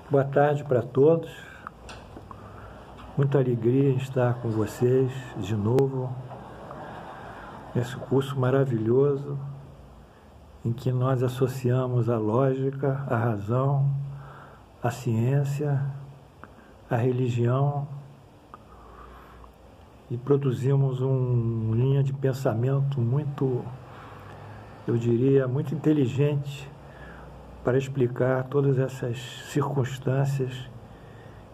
Boa tarde para todos. Muita alegria em estar com vocês de novo nesse curso maravilhoso em que nós associamos a lógica, a razão, a ciência, a religião e produzimos uma linha de pensamento muito, eu diria, muito inteligente para explicar todas essas circunstâncias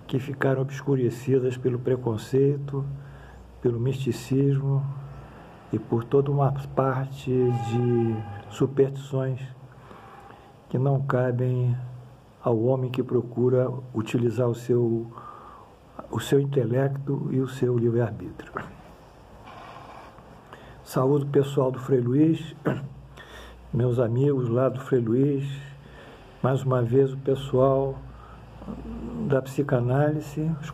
que ficaram obscurecidas pelo preconceito, pelo misticismo e por toda uma parte de superstições que não cabem ao homem que procura utilizar o seu intelecto e o seu livre-arbítrio. Saúdo o pessoal do Frei Luiz, meus amigos lá do Frei Luiz, mais uma vez o pessoal da psicanálise, os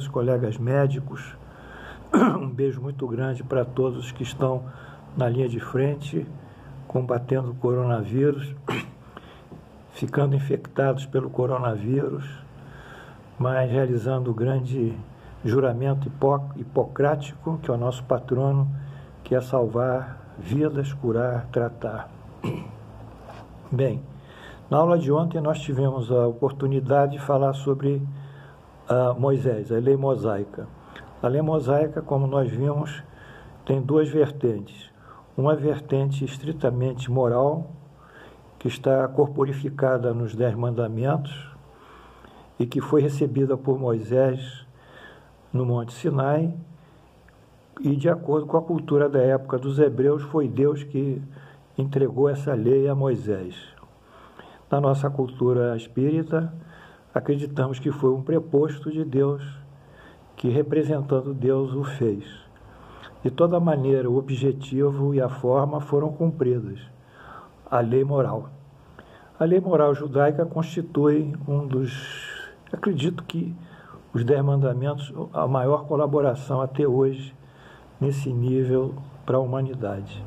colegas médicos. Um beijo muito grande para todos que estão na linha de frente, combatendo o coronavírus, ficando infectados pelo coronavírus, mas realizando o grande juramento hipocrático, que é o nosso patrono, que é salvar vidas, curar, tratar. Bem, na aula de ontem nós tivemos a oportunidade de falar sobre Moisés, a lei mosaica. A lei mosaica, como nós vimos, tem duas vertentes. Uma vertente estritamente moral, que está corporificada nos 10 mandamentos e que foi recebida por Moisés no Monte Sinai, e de acordo com a cultura da época dos hebreus, foi Deus que entregou essa lei a Moisés. Na nossa cultura espírita, acreditamos que foi um preposto de Deus, que representando Deus o fez. De toda maneira, o objetivo e a forma foram cumpridas. A lei moral. A lei moral judaica constitui acredito que os 10 mandamentos, a maior colaboração até hoje nesse nível para a humanidade.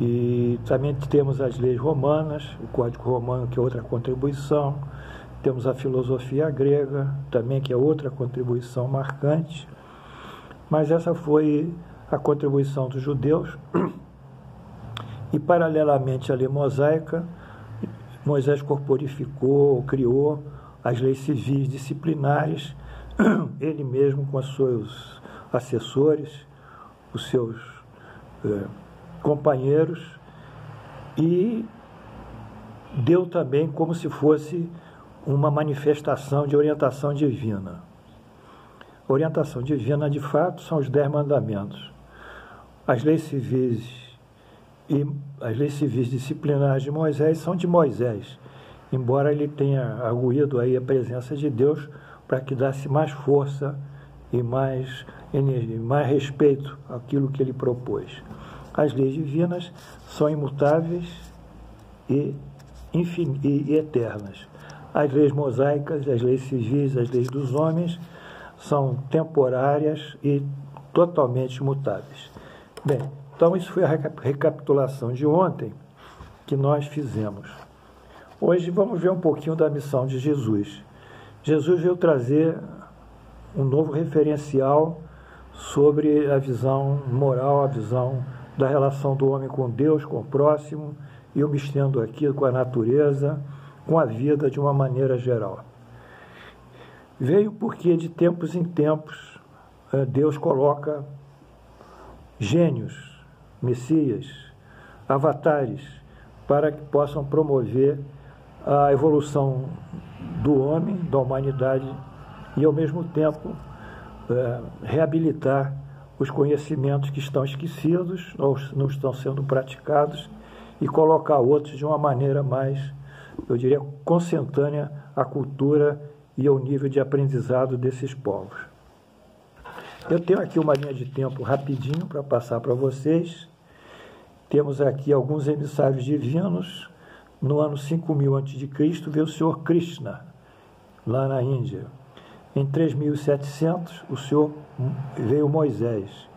E também temos as leis romanas, o Código Romano, que é outra contribuição, temos a filosofia grega, também, que é outra contribuição marcante, mas essa foi a contribuição dos judeus. E, paralelamente à lei mosaica, Moisés corporificou, criou as leis civis disciplinares, ele mesmo com os seus assessores, os seus companheiros, e deu também como se fosse uma manifestação de orientação divina. A orientação divina, de fato, são os 10 mandamentos. As leis civis e as leis civis disciplinares de Moisés são de Moisés, embora ele tenha arguído aí a presença de Deus para que desse mais força e mais energia, mais respeito àquilo que ele propôs. As leis divinas são imutáveis e eternas. As leis mosaicas, as leis civis, as leis dos homens são temporárias e totalmente mutáveis. Bem, então isso foi a recapitulação de ontem que nós fizemos. Hoje vamos ver um pouquinho da missão de Jesus. Jesus veio trazer um novo referencial sobre a visão moral, a visão da relação do homem com Deus, com o próximo, e eu me estendo aqui com a natureza, com a vida de uma maneira geral. Veio porque de tempos em tempos Deus coloca gênios, messias, avatares, para que possam promover a evolução do homem, da humanidade, e ao mesmo tempo reabilitar os conhecimentos que estão esquecidos, ou não estão sendo praticados, e colocar outros de uma maneira mais, eu diria, consentânea à cultura e ao nível de aprendizado desses povos. Eu tenho aqui uma linha de tempo rapidinho para passar para vocês. Temos aqui alguns emissários divinos. No ano 5000 a.C. veio o Senhor Krishna, lá na Índia. Em 3700, o Senhor veio Moisés.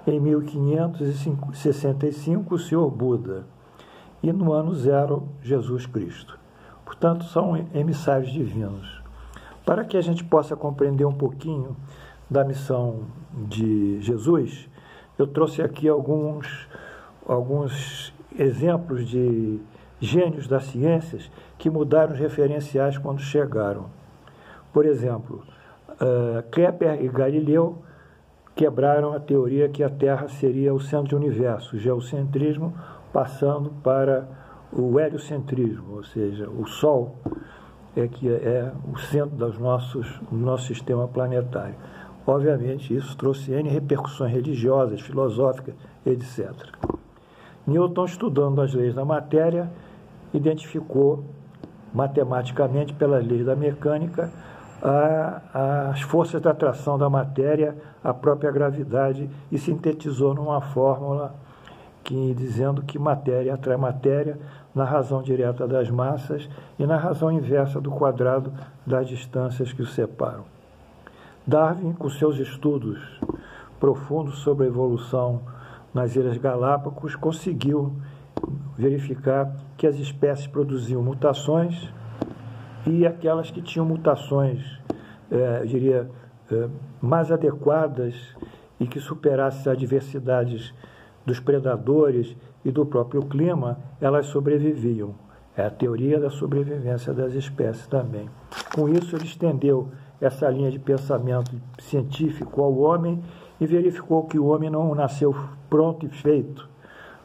Em 1565, o Senhor Buda. E no ano 0, Jesus Cristo. Portanto, são emissários divinos. Para que a gente possa compreender um pouquinho da missão de Jesus, eu trouxe aqui alguns exemplos de gênios das ciências que mudaram os referenciais quando chegaram. Por exemplo, Kepler e Galileu quebraram a teoria que a Terra seria o centro do universo, o geocentrismo passando para o heliocentrismo, ou seja, o Sol que é o centro do nosso sistema planetário. Obviamente, isso trouxe N repercussões religiosas, filosóficas, etc. Newton, estudando as leis da matéria, identificou matematicamente, pelas leis da mecânica, as forças da atração da matéria, a própria gravidade, e sintetizou numa fórmula dizendo que matéria atrai matéria na razão direta das massas e na razão inversa do quadrado das distâncias que os separam. Darwin, com seus estudos profundos sobre a evolução nas Ilhas Galápagos, conseguiu verificar que as espécies produziam mutações e aquelas que tinham mutações, mais adequadas e que superassem as adversidades dos predadores e do próprio clima, elas sobreviviam. É a teoria da sobrevivência das espécies também. Com isso, ele estendeu essa linha de pensamento científico ao homem e verificou que o homem não nasceu pronto e feito,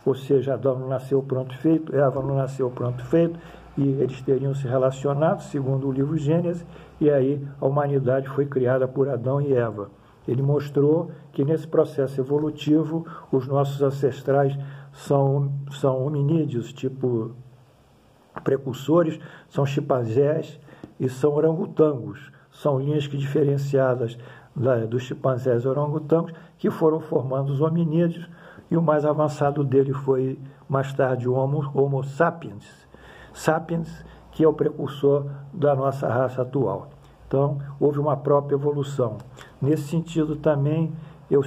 ou seja, Adão não nasceu pronto e feito, Eva não nasceu pronto e feito, e eles teriam se relacionado, segundo o livro Gênesis, e aí a humanidade foi criada por Adão e Eva. Ele mostrou que nesse processo evolutivo os nossos ancestrais são hominídeos, tipo precursores, são chimpanzés e são orangotangos. São linhas que diferenciadas dos chimpanzés e orangotangos que foram formando os hominídeos, e o mais avançado dele foi, mais tarde, o Homo sapiens. Sapiens, que é o precursor da nossa raça atual. Então, houve uma própria evolução. Nesse sentido também, eu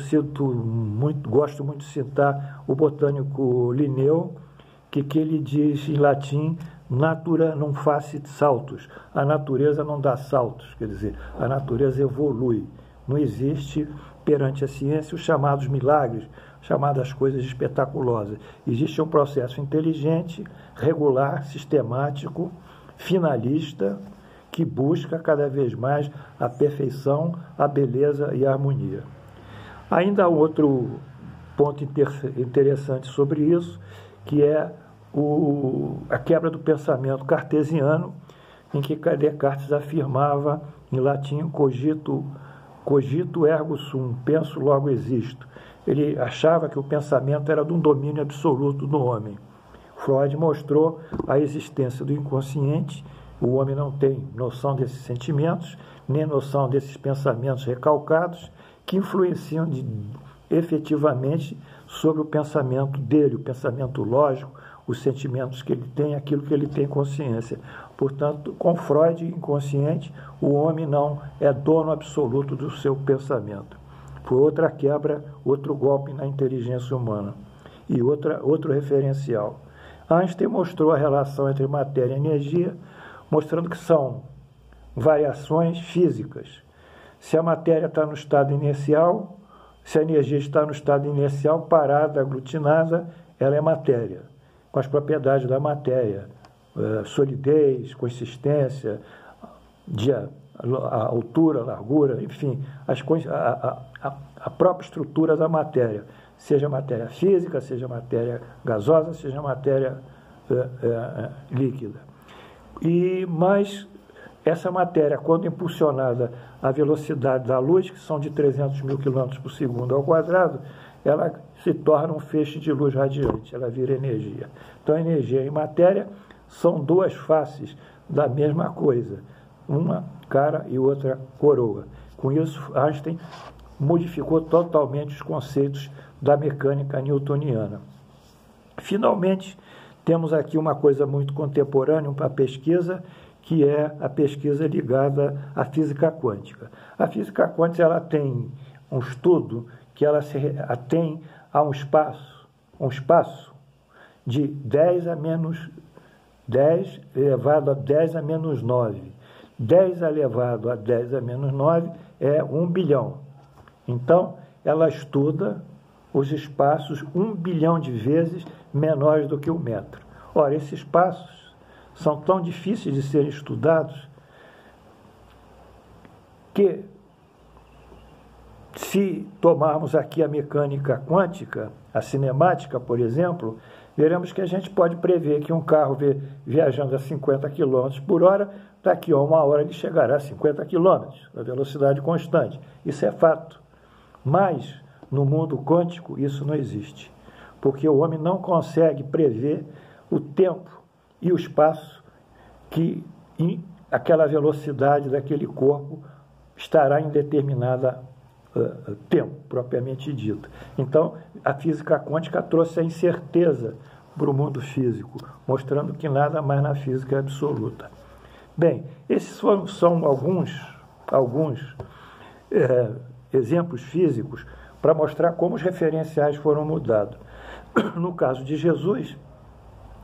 gosto muito de citar o botânico Linneu, que ele diz em latim, natura non facit saltus. A natureza não dá saltos, quer dizer, a natureza evolui. Não existe perante a ciência os chamados milagres, chamadas coisas espetaculosas. Existe um processo inteligente, regular, sistemático, finalista, que busca cada vez mais a perfeição, a beleza e a harmonia. Ainda há outro ponto interessante sobre isso, que é a quebra do pensamento cartesiano, em que Descartes afirmava, em latim, cogito ergo sum, penso, logo existo. Ele achava que o pensamento era de um domínio absoluto do homem. Freud mostrou a existência do inconsciente. O homem não tem noção desses sentimentos, nem noção desses pensamentos recalcados, que influenciam efetivamente sobre o pensamento dele, o pensamento lógico, os sentimentos que ele tem, aquilo que ele tem consciência. Portanto, com Freud inconsciente, o homem não é dono absoluto do seu pensamento. Foi outra quebra, outro golpe na inteligência humana. E outro referencial. Einstein mostrou a relação entre matéria e energia, mostrando que são variações físicas. Se a matéria está no estado inercial, se a energia está no estado inercial, parada, aglutinada, ela é matéria, com as propriedades da matéria, solidez, consistência, a altura, a largura, enfim, a própria estrutura da matéria, seja matéria física, seja matéria gasosa, seja matéria líquida. Mas essa matéria, quando impulsionada à velocidade da luz, que são de 300 mil km por segundo ao quadrado, ela se torna um feixe de luz radiante, ela vira energia. Então, energia e matéria são duas faces da mesma coisa, uma cara e outra coroa. Com isso, Einstein modificou totalmente os conceitos da mecânica newtoniana. Finalmente, temos aqui uma coisa muito contemporânea, uma pesquisa, que é a pesquisa ligada à física quântica. A física quântica ela tem um estudo que ela se atém a um espaço de 10 a menos 10 elevado a 10 a menos 9. 10 elevado a 10 a menos 9 é 1 bilhão. Então, ela estuda os espaços 1 bilhão de vezes menores do que o metro. Ora, esses espaços são tão difíceis de serem estudados que, se tomarmos aqui a mecânica quântica, a cinemática, por exemplo, veremos que a gente pode prever que um carro viajando a 50 km por hora, daqui a 1 hora ele chegará a 50 km, a velocidade constante. Isso é fato. Mas, no mundo quântico, isso não existe, porque o homem não consegue prever o tempo e o espaço que aquela velocidade daquele corpo estará em determinada tempo, propriamente dito. Então, a física quântica trouxe a incerteza para o mundo físico, mostrando que nada mais na física é absoluta. Bem, esses são alguns exemplos físicos para mostrar como os referenciais foram mudados. No caso de Jesus,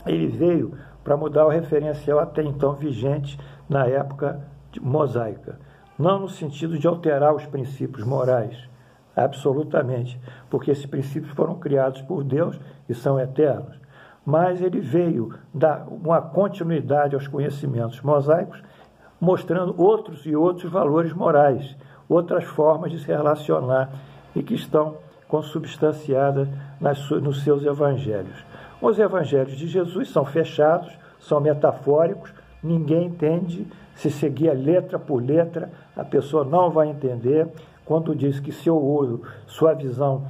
ele veio para mudar o referencial até então vigente na época mosaica. Não no sentido de alterar os princípios morais, absolutamente, porque esses princípios foram criados por Deus e são eternos. Mas ele veio dar uma continuidade aos conhecimentos mosaicos, mostrando outros e outros valores morais, outras formas de se relacionar e que estão consubstanciadas nos seus evangelhos. Os evangelhos de Jesus são fechados, são metafóricos, ninguém entende. Se seguir letra por letra, a pessoa não vai entender. Quando diz que sua visão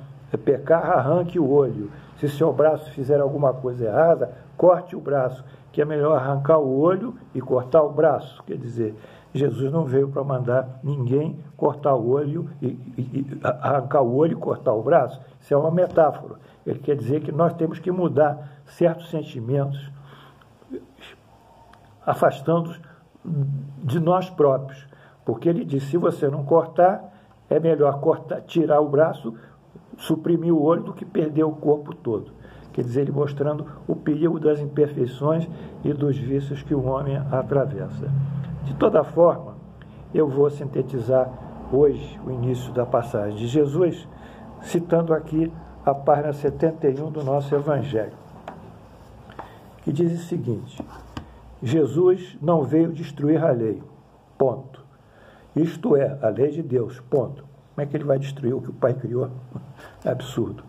pecar, arranque o olho. Se seu braço fizer alguma coisa errada, corte o braço, que é melhor arrancar o olho e cortar o braço. Quer dizer, Jesus não veio para mandar ninguém cortar o olho e arrancar o olho e cortar o braço. Isso é uma metáfora. Ele quer dizer que nós temos que mudar certos sentimentos, afastando-os de nós próprios, porque ele diz, se você não cortar, é melhor tirar o braço, suprimir o olho do que perder o corpo todo. Quer dizer, ele mostrando o perigo das imperfeições e dos vícios que o homem atravessa. De toda forma, eu vou sintetizar hoje o início da passagem de Jesus, citando aqui a página 71 do nosso Evangelho, que diz o seguinte: Jesus não veio destruir a lei, ponto. Isto é, a lei de Deus, ponto. Como é que ele vai destruir o que o Pai criou? É absurdo.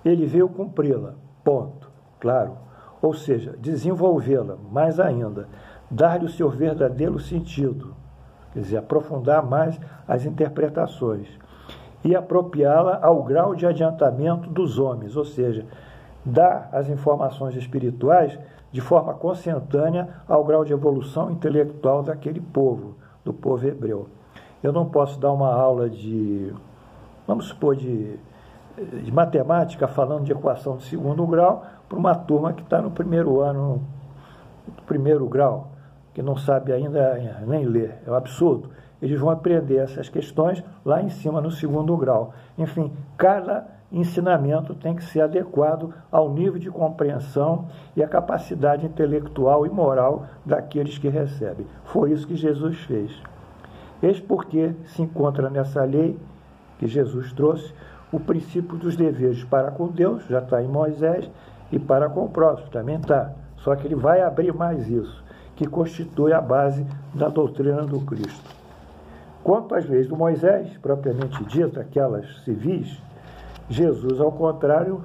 Ele veio cumpri-la, ponto. Claro. Ou seja, desenvolvê-la mais ainda, dar-lhe o seu verdadeiro sentido, quer dizer, aprofundar mais as interpretações e apropriá-la ao grau de adiantamento dos homens, ou seja, dar as informações espirituais de forma consentânea ao grau de evolução intelectual daquele povo, do povo hebreu. Eu não posso dar uma aula vamos supor, de matemática, falando de equação de segundo grau, para uma turma que está no primeiro ano, do primeiro grau, que não sabe ainda nem ler. É um absurdo. Eles vão aprender essas questões lá em cima, no segundo grau. Enfim, cada ensinamento tem que ser adequado ao nível de compreensão e à capacidade intelectual e moral daqueles que recebem. Foi isso que Jesus fez. Eis porque se encontra nessa lei que Jesus trouxe o princípio dos deveres para com Deus, já está em Moisés, e para com o próximo, também está. Só que ele vai abrir mais isso, que constitui a base da doutrina do Cristo. Quanto às leis do Moisés, propriamente dito, aquelas civis, Jesus, ao contrário,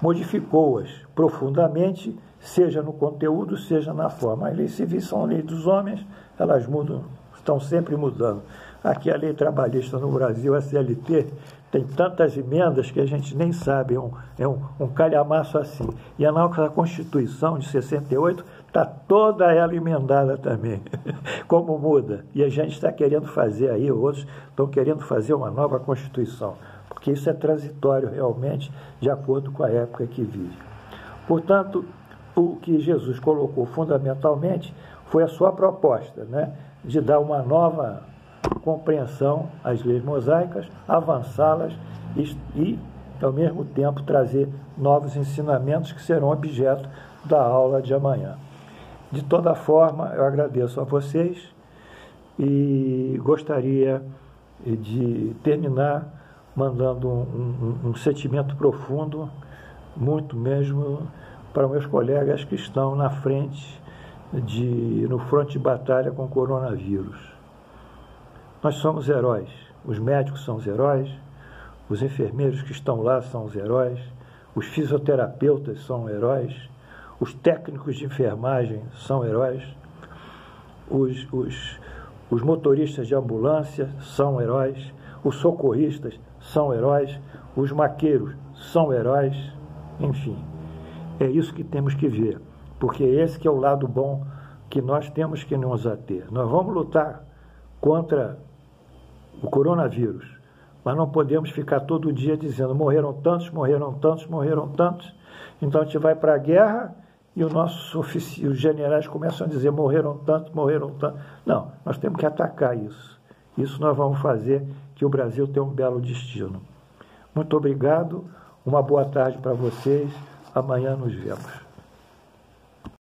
modificou-as profundamente, seja no conteúdo, seja na forma. As leis civis são leis dos homens, elas mudam, estão sempre mudando. Aqui a lei trabalhista no Brasil, a CLT, tem tantas emendas que a gente nem sabe, é um calhamaço assim. E a nossa Constituição de 68 está toda ela emendada também. Como muda? E a gente está querendo fazer aí, outros estão querendo fazer uma nova Constituição, porque isso é transitório realmente, de acordo com a época que vive. Portanto, o que Jesus colocou fundamentalmente foi a sua proposta, né, de dar uma nova compreensão às leis mosaicas, avançá-las e, ao mesmo tempo, trazer novos ensinamentos que serão objeto da aula de amanhã. De toda forma, eu agradeço a vocês e gostaria de terminar mandando um sentimento profundo, muito mesmo, para meus colegas que estão na frente, no fronte de batalha com o coronavírus. Nós somos heróis, os médicos são os heróis, os enfermeiros que estão lá são os heróis, os fisioterapeutas são heróis, os técnicos de enfermagem são heróis, os motoristas de ambulância são heróis, os socorristas são heróis, os maqueiros são heróis, enfim. É isso que temos que ver, porque esse que é o lado bom que nós temos que nos ater. Nós vamos lutar contra o coronavírus, mas não podemos ficar todo dia dizendo morreram tantos, morreram tantos, morreram tantos. Então a gente vai para a guerra e os generais começam a dizer morreram tantos, morreram tantos. Não, nós temos que atacar isso. Isso nós vamos fazer que o Brasil tenha um belo destino. Muito obrigado, uma boa tarde para vocês, amanhã nos vemos.